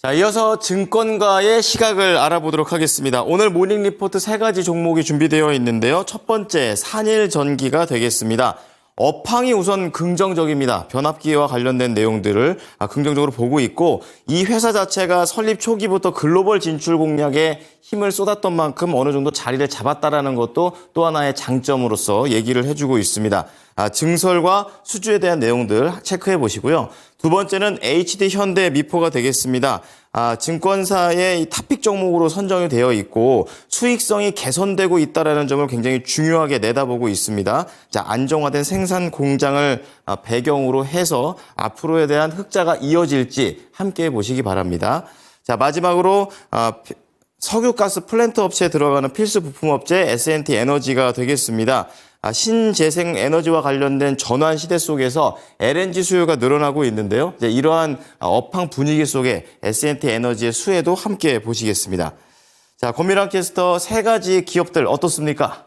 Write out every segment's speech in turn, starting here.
자, 이어서 증권가의 시각을 알아보도록 하겠습니다. 오늘 모닝 리포트 세 가지 종목이 준비되어 있는데요. 첫 번째, 산일전기가 되겠습니다. 업황이 우선 긍정적입니다. 변압기와 관련된 내용들을 긍정적으로 보고 있고, 이 회사 자체가 설립 초기부터 글로벌 진출 공략에 힘을 쏟았던 만큼 어느 정도 자리를 잡았다라는 것도 또 하나의 장점으로서 얘기를 해주고 있습니다. 증설과 수주에 대한 내용들 체크해 보시고요. 두 번째는 HD 현대 미포가 되겠습니다. 증권사의 이 탑픽 종목으로 선정이 되어 있고 수익성이 개선되고 있다는 점을 굉장히 중요하게 내다보고 있습니다. 자, 안정화된 생산 공장을 배경으로 해서 앞으로에 대한 흑자가 이어질지 함께 보시기 바랍니다. 자, 마지막으로 석유가스 플랜트 업체에 들어가는 필수 부품업체 S&T 에너지가 되겠습니다. 신재생 에너지와 관련된 전환 시대 속에서 LNG 수요가 늘어나고 있는데요. 이제 이러한 업황 분위기 속에 S&T 에너지의 수혜도 함께 보시겠습니다. 자, 권미랑 캐스터 세 가지 기업들 어떻습니까?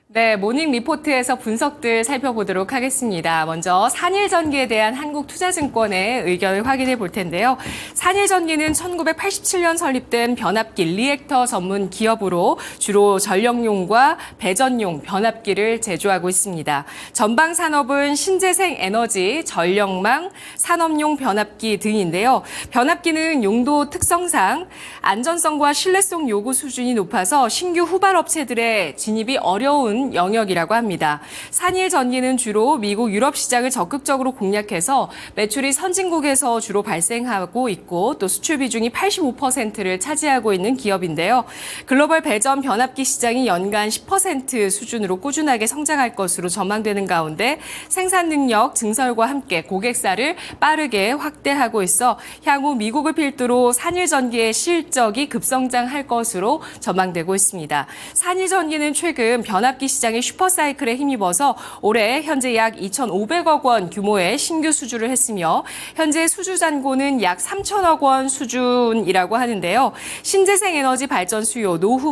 네, 모닝 리포트에서 분석들 살펴보도록 하겠습니다. 먼저 산일전기에 대한 한국투자증권의 의견을 확인해 볼 텐데요. 산일전기는 1987년 설립된 변압기 리액터 전문 기업으로 주로 전력용과 배전용 변압기를 제조하고 있습니다. 전방 산업은 신재생 에너지, 전력망, 산업용 변압기 등인데요. 변압기는 용도 특성상 안전성과 신뢰성 요구 수준이 높아서 신규 후발 업체들의 진입이 어려운 영역이라고 합니다. 산일전기는 주로 미국, 유럽 시장을 적극적으로 공략해서 매출이 선진국에서 주로 발생하고 있고 또 수출 비중이 85%를 차지하고 있는 기업인데요. 글로벌 배전 변압기 시장이 연간 10% 수준으로 꾸준하게 성장할 것으로 전망되는 가운데 생산 능력 증설과 함께 고객사를 빠르게 확대하고 있어 향후 미국을 필두로 산일전기의 실적이 급성장할 것으로 전망되고 있습니다. 산일전기는 최근 변압기 시장의 슈퍼사이클에 힘입어서 올해 현재 약 2,500억 원 규모의 신규 수주를 했으며 현재 수주 잔고는 약 3천억 원 수준이라고 하는데요. 신재생 에너지 발전 수요, 노후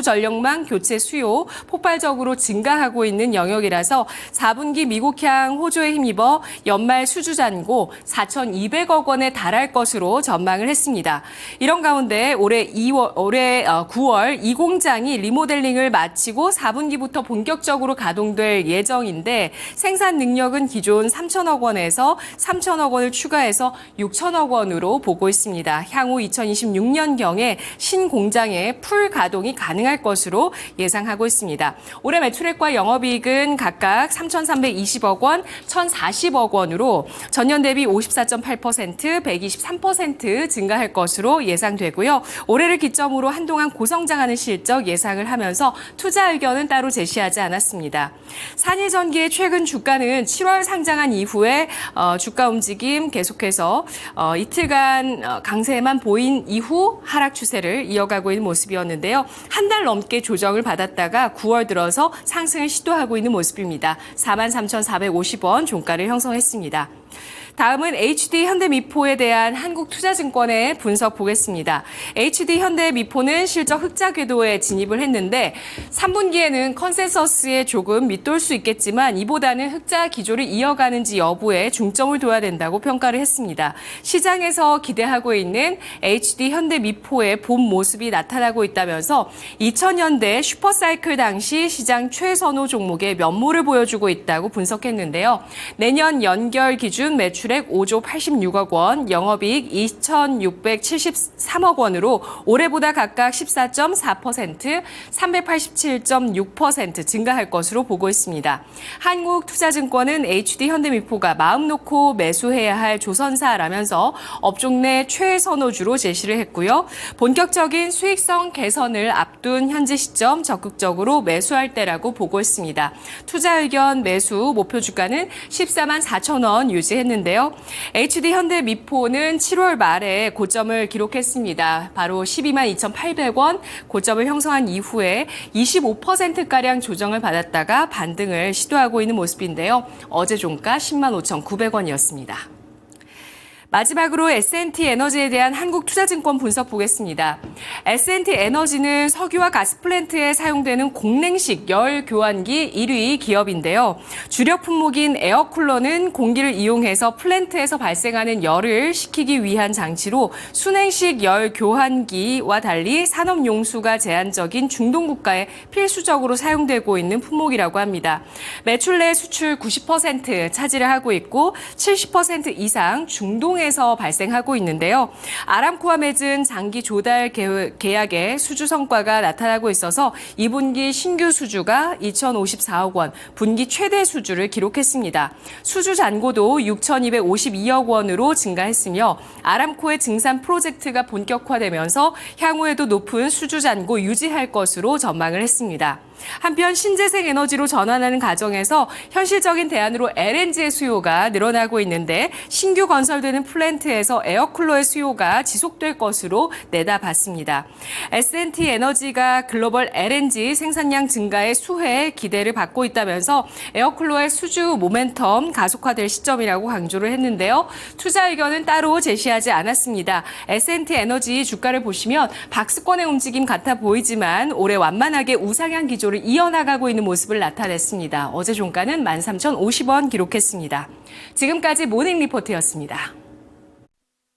전력망 교체 수요 폭발적으로 증가하고 있는 영역이라서 4분기 미국향 호조에 힘입어 연말 수주 잔고 4,200억 원에 달할 것으로 전망을 했습니다. 이런 가운데 올해 9월 이 공장이 리모델링을 마치고 4분기부터 본격적으로 가동될 예정인데 생산 능력은 기존 3천억 원에서 3천억 원을 추가해서 6천억 원으로 보고 있습니다. 향후 2026년경에 신공장의 풀 가동이 가능할 것으로 예상하고 있습니다. 올해 매출액과 영업이익은 각각 3,320억 원, 1,040억 원으로 전년 대비 54.8%, 123% 증가할 것으로 예상되고요. 올해를 기점으로 한동안 고성장하는 실적 예상을 하면서 투자 의견은 따로 제시하지 않았습니다. 산일전기의 최근 주가는 7월 상장한 이후에 주가 움직임 계속해서 이틀간 강세만 보인 이후 하락 추세를 이어가고 있는 모습이었는데요. 한 달 넘게 조정을 받았다가 9월 들어서 상승을 시도하고 있는 모습입니다. 43,450원 종가를 형성했습니다. 다음은 HD 현대미포에 대한 한국투자증권의 분석 보겠습니다. HD 현대미포는 실적 흑자 궤도에 진입을 했는데 3분기에는 컨센서스에 조금 밑돌 수 있겠지만 이보다는 흑자 기조를 이어가는지 여부에 중점을 둬야 된다고 평가를 했습니다. 시장에서 기대하고 있는 HD 현대미포의 본 모습이 나타나고 있다면서 2000년대 슈퍼사이클 당시 시장 최선호 종목의 면모를 보여주고 있다고 분석했는데요. 내년 연결 기준 매출액 5조 86억 원, 영업이익 2,673억 원으로 올해보다 각각 14.4%, 387.6% 증가할 것으로 보고 있습니다. 한국투자증권은 HD 현대미포가 마음 놓고 매수해야 할 조선사라면서 업종 내 최선호주로 제시를 했고요. 본격적인 수익성 개선을 앞둔 현재 시점 적극적으로 매수할 때라고 보고 있습니다. 투자 의견 매수 목표 주가는 14만 4천 원 유지했는데요. HD 현대미포는 7월 말에 고점을 기록했습니다. 바로 12만 2,800원 고점을 형성한 이후에 25%가량 조정을 받았다가 반등을 시도하고 있는 모습인데요. 어제 종가 10만 5,900원이었습니다. 마지막으로 S&T 에너지에 대한 한국투자증권 분석 보겠습니다. S&T 에너지는 석유와 가스 플랜트에 사용되는 공냉식 열 교환기 1위 기업인데요. 주력 품목인 에어쿨러는 공기를 이용해서 플랜트에서 발생하는 열을 식히기 위한 장치로 순행식 열 교환기와 달리 산업 용수가 제한적인 중동 국가에 필수적으로 사용되고 있는 품목이라고 합니다. 매출 내 수출 90% 차지를 하고 있고 70% 이상 중동 에서 발생하고 있는데요. 아람코와 맺은 장기 조달 계약의 수주 성과가 나타나고 있어서 2분기 신규 수주가 2,054억 원, 분기 최대 수주를 기록했습니다. 수주 잔고도 6,252억 원으로 증가했으며 아람코의 증산 프로젝트가 본격화되면서 향후에도 높은 수주 잔고 유지할 것으로 전망을 했습니다. 한편 신재생 에너지로 전환하는 과정에서 현실적인 대안으로 LNG의 수요가 늘어나고 있는데 신규 건설되는 플랜트에서 에어쿨러의 수요가 지속될 것으로 내다봤습니다. S&T 에너지가 글로벌 LNG 생산량 증가의 수혜에 기대를 받고 있다면서 에어쿨러의 수주 모멘텀 가속화될 시점이라고 강조를 했는데요. 투자 의견은 따로 제시하지 않았습니다. S&T 에너지 주가를 보시면 박스권의 움직임 같아 보이지만 올해 완만하게 우상향 기조를 이어나가고 있는 모습을 나타냈습니다. 어제 종가는 13,050원 기록했습니다. 지금까지 모닝 리포트였습니다.